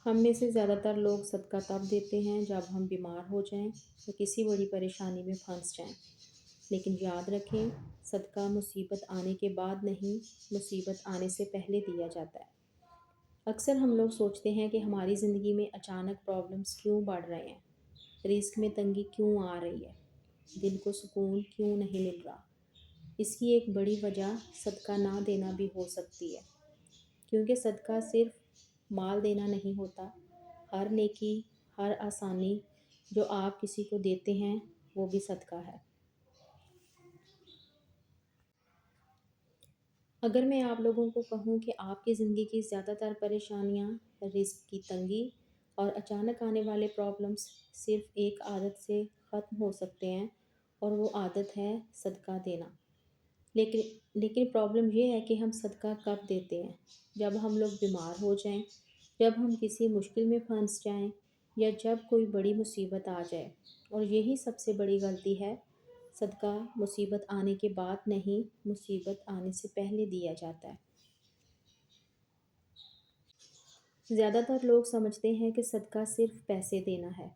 ہم میں سے زیادہ تر لوگ صدقہ تب دیتے ہیں جب ہم بیمار ہو جائیں یا کسی بڑی پریشانی میں پھنس جائیں، لیکن یاد رکھیں صدقہ مصیبت آنے کے بعد نہیں، مصیبت آنے سے پہلے دیا جاتا ہے۔ اکثر ہم لوگ سوچتے ہیں کہ ہماری زندگی میں اچانک پرابلمس کیوں بڑھ رہے ہیں، رزق میں تنگی کیوں آ رہی ہے، دل کو سکون کیوں نہیں مل رہا۔ اس کی ایک بڑی وجہ صدقہ نہ دینا بھی ہو سکتی ہے، کیونکہ صدقہ صرف مال دینا نہیں ہوتا، ہر نیکی، ہر آسانی جو آپ کسی کو دیتے ہیں وہ بھی صدقہ ہے۔ اگر میں آپ لوگوں کو کہوں کہ آپ کی زندگی کی زیادہ تر پریشانیاں، رزق کی تنگی اور اچانک آنے والے پرابلمس صرف ایک عادت سے ختم ہو سکتے ہیں، اور وہ عادت ہے صدقہ دینا۔ لیکن پرابلم یہ ہے کہ ہم صدقہ کب دیتے ہیں؟ جب ہم لوگ بیمار ہو جائیں، جب ہم کسی مشکل میں پھنس جائیں، یا جب کوئی بڑی مصیبت آ جائے، اور یہی سب سے بڑی غلطی ہے۔ صدقہ مصیبت آنے کے بعد نہیں، مصیبت آنے سے پہلے دیا جاتا ہے۔ زیادہ تر لوگ سمجھتے ہیں کہ صدقہ صرف پیسے دینا ہے،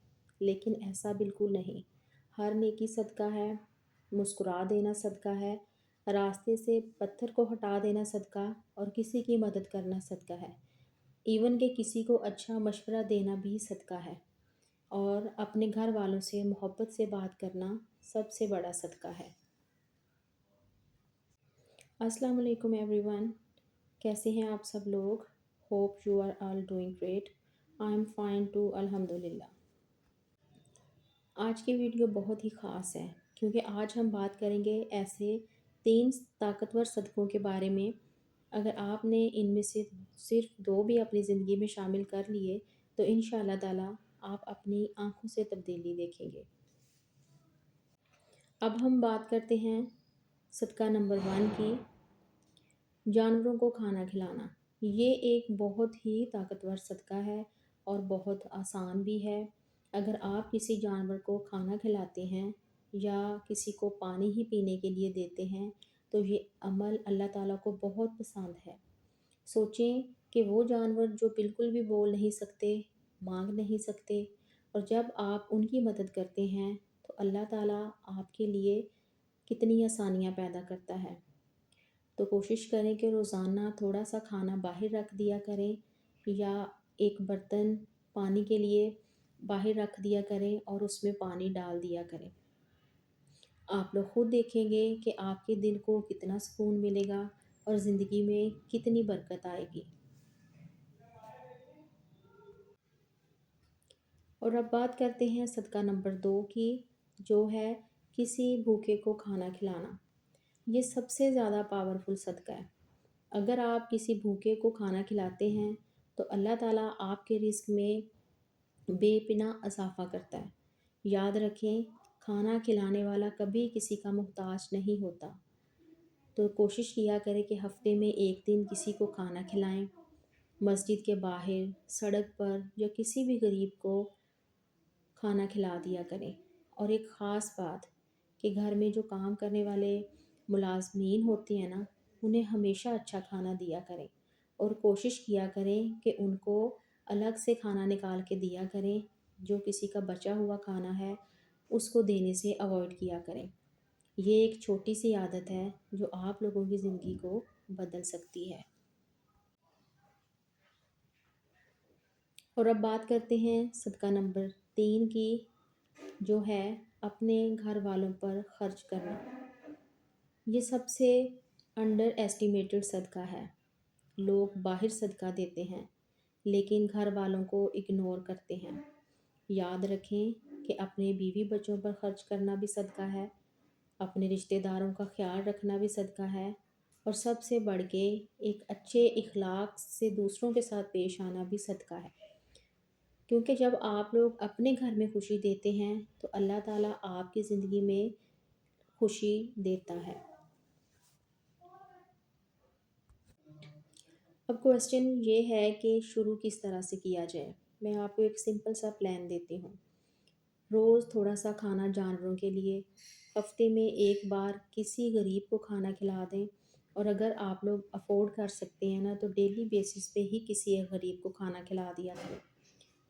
لیکن ایسا بالکل نہیں۔ ہر نیکی صدقہ ہے، مسکرا دینا صدقہ ہے، راستے سے پتھر کو ہٹا دینا صدقہ، اور کسی کی مدد کرنا صدقہ ہے۔ ایون کہ کسی کو اچھا مشورہ دینا بھی صدقہ ہے، اور اپنے گھر والوں سے محبت سے بات کرنا سب سے بڑا صدقہ ہے۔ السلام علیکم ایوری ون، کیسے ہیں آپ سب لوگ؟ Hope you are all doing great. I am fine too, الحمد للہ۔ آج کی ویڈیو بہت ہی خاص ہے، کیونکہ آج ہم بات کریں گے ایسے 3 طاقتور صدقوں کے بارے میں۔ اگر آپ نے ان میں سے صرف 2 بھی اپنی زندگی میں شامل کر لیے تو انشاءاللہ تعالیٰ آپ اپنی آنکھوں سے تبدیلی دیکھیں گے۔ اب ہم بات کرتے ہیں صدقہ نمبر 1 کی، جانوروں کو کھانا کھلانا۔ یہ ایک بہت ہی طاقتور صدقہ ہے اور بہت آسان بھی ہے۔ اگر آپ کسی جانور کو کھانا کھلاتے ہیں یا کسی کو پانی ہی پینے کے لیے دیتے ہیں تو یہ عمل اللہ تعالیٰ کو بہت پسند ہے۔ سوچیں کہ وہ جانور جو بالکل بھی بول نہیں سکتے، مانگ نہیں سکتے، اور جب آپ ان کی مدد کرتے ہیں تو اللہ تعالیٰ آپ کے لیے کتنی آسانیاں پیدا کرتا ہے۔ تو کوشش کریں کہ روزانہ تھوڑا سا کھانا باہر رکھ دیا کریں، یا ایک برتن پانی کے لیے باہر رکھ دیا کریں اور اس میں پانی ڈال دیا کریں۔ آپ لوگ خود دیکھیں گے کہ آپ کے دل کو کتنا سکون ملے گا اور زندگی میں کتنی برکت آئے گی۔ اور اب بات کرتے ہیں صدقہ نمبر 2 کی، جو ہے کسی بھوکے کو کھانا کھلانا۔ یہ سب سے زیادہ پاورفل صدقہ ہے۔ اگر آپ کسی بھوکے کو کھانا کھلاتے ہیں تو اللہ تعالیٰ آپ کے رزق میں بے پناہ اضافہ کرتا ہے۔ یاد رکھیں کھانا کھلانے والا کبھی کسی کا محتاج نہیں ہوتا۔ تو کوشش کیا کریں کہ ہفتے میں 1 دن کسی کو کھانا کھلائیں، مسجد کے باہر، سڑک پر، یا کسی بھی غریب کو کھانا کھلا دیا کریں۔ اور ایک خاص بات کہ گھر میں جو کام کرنے والے ملازمین ہوتے ہیں نا، انہیں ہمیشہ اچھا کھانا دیا کریں، اور کوشش کیا کریں کہ ان کو الگ سے کھانا نکال کے دیا کریں۔ جو کسی کا بچا ہوا کھانا ہے اس کو دینے سے اوائڈ کیا کریں۔ یہ ایک چھوٹی سی عادت ہے جو آپ لوگوں کی زندگی کو بدل سکتی ہے۔ اور اب بات کرتے ہیں صدقہ نمبر 3 کی، جو ہے اپنے گھر والوں پر خرچ کرنا۔ یہ سب سے انڈر ایسٹیمیٹڈ صدقہ ہے۔ لوگ باہر صدقہ دیتے ہیں لیکن گھر والوں کو اگنور کرتے ہیں۔ یاد رکھیں کہ اپنے بیوی بچوں پر خرچ کرنا بھی صدقہ ہے، اپنے رشتہ داروں کا خیال رکھنا بھی صدقہ ہے، اور سب سے بڑھ کے ایک اچھے اخلاق سے دوسروں کے ساتھ پیش آنا بھی صدقہ ہے۔ کیونکہ جب آپ لوگ اپنے گھر میں خوشی دیتے ہیں تو اللہ تعالیٰ آپ کی زندگی میں خوشی دیتا ہے۔ اب کوسچن یہ ہے کہ شروع کس طرح سے کیا جائے۔ میں آپ کو ایک سمپل سا پلان دیتی ہوں۔ روز تھوڑا سا کھانا جانوروں کے لیے، ہفتے میں 1 بار کسی غریب کو کھانا کھلا دیں، اور اگر آپ لوگ افورڈ کر سکتے ہیں نا تو ڈیلی بیسس پہ ہی کسی ایک غریب کو کھانا کھلا دیا کریں۔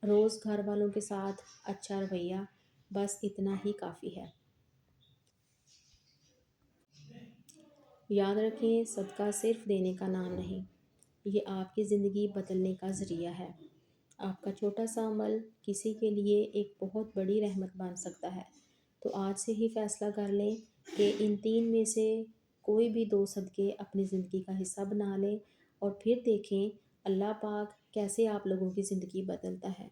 روز گھر والوں کے ساتھ اچھا رویہ، بس اتنا ہی کافی ہے۔ یاد رکھیں، صدقہ صرف دینے کا نام نہیں، یہ آپ کی زندگی بدلنے کا ذریعہ ہے۔ آپ کا چھوٹا سا عمل کسی کے لیے ایک بہت بڑی رحمت بن سکتا ہے۔ تو آج سے ہی فیصلہ کر لیں کہ ان تین میں سے کوئی بھی دو صدقے اپنی زندگی کا حصہ بنا لیں، اور پھر دیکھیں اللہ پاک کیسے آپ لوگوں کی زندگی بدلتا ہے۔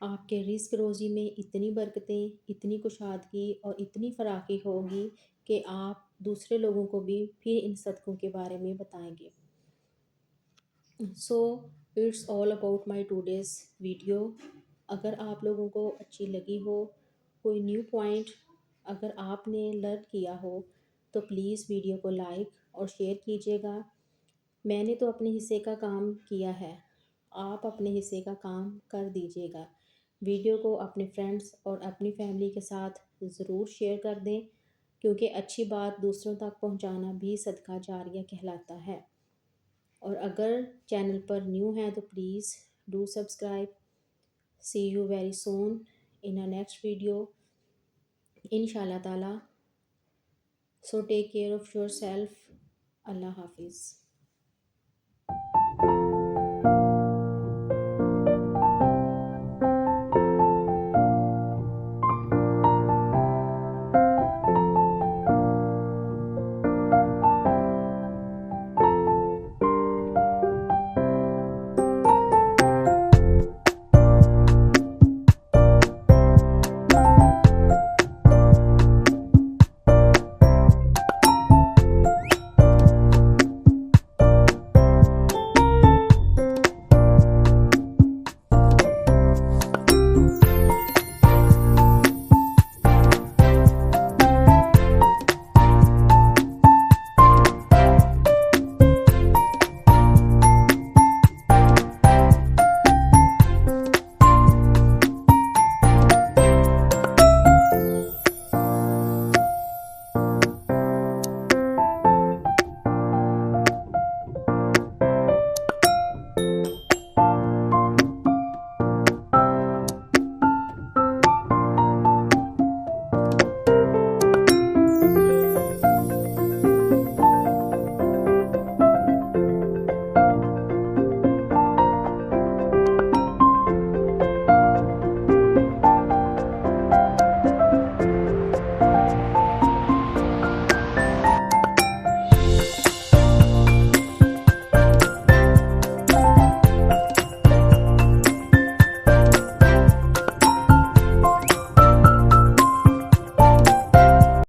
آپ کے رزق روزی میں اتنی برکتیں، اتنی کشادگی اور اتنی فراخی ہوگی کہ آپ دوسرے لوگوں کو بھی پھر ان صدقوں کے بارے میں بتائیں گے۔ So it's all about my today's video. اگر آپ لوگوں کو اچھی لگی ہو، کوئی نیو پوائنٹ اگر آپ نے لرن کیا ہو، تو پلیز ویڈیو کو لائک اور شیئر کیجیے گا۔ میں نے تو اپنے حصے کا کام کیا ہے، آپ اپنے حصے کا کام کر دیجیے گا۔ ویڈیو کو اپنے فرینڈس اور اپنی فیملی کے ساتھ ضرور شیئر کر دیں، کیونکہ اچھی بات دوسروں تک پہنچانا بھی صدقہ جاریہ کہلاتا ہے۔ اور اگر چینل پر نیو ہیں تو please do subscribe. See you very soon in a next video ان شاء اللہ تعالیٰ۔ So take care of yourself. اللہ حافظ۔